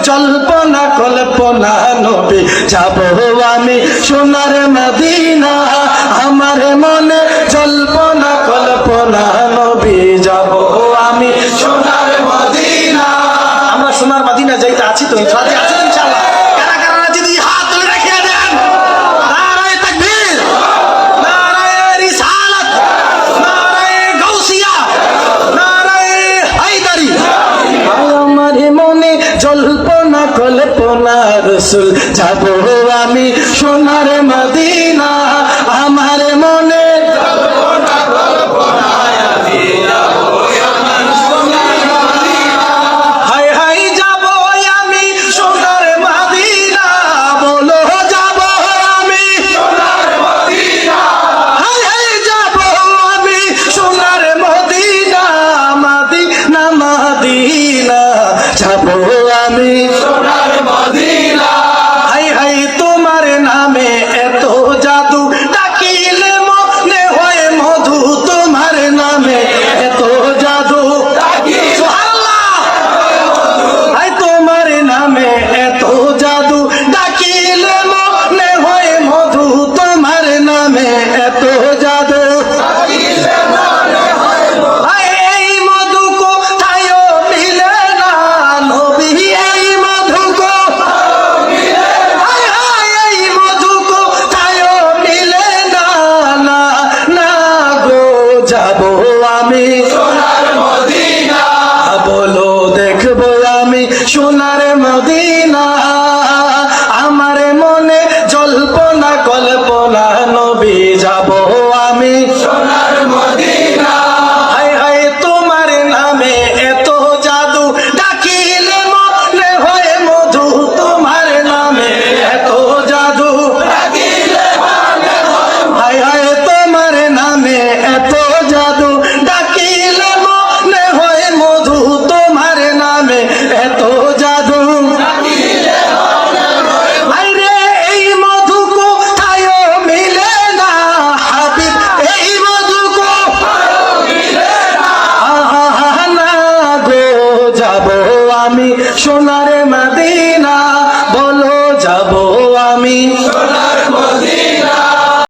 জল্পনা কল্পনা নবী যাব আমি সোনার মদিনা আমার মনে জল্পনা কল্পনা নবী যাব আমি সোনার মদিনা আমরা সোনার মদিনা যাইতে আছি তো রাজি আছি ইনশাআল্লাহ কারা কারা রাজি দুই হাত তুলে রেখে দেন নারায়ে তাকবীর নারায়ে রিসালাত নারায়ে গাউসিয়া নারায়ে হায়দারি আমার মনে জল্পনা কল্পনা রাসূল যাব আমি সোনার মদিনা আমার মনে জল্পনা কল্পনা আমি যাব আমার সোনার মদিনা হায় হায় যাব আমি সোনার মদিনা বলো যাব আমি সোনার মদিনা হায় হায় যাব আমি সোনার মদিনা মদিনা মদিনা যাব আমি সোনার মদিনা হায় হায় তোমার নামে এত জাদু ডাকিলে মনে হয় মধু তোমার নামে এত জাদু সুবহানাল্লাহ হায় তোমার নামে এত জাদু ডাকিলে মনে হয় মধু তোমার নামে এত জাদু এই মধু কোথায় মিলে না নবী এই মধু এই মধু কোথায় মিলে না না না গো যাব আমি সোনার মদিনা বলো দেখবো আমি সোনার মদিনা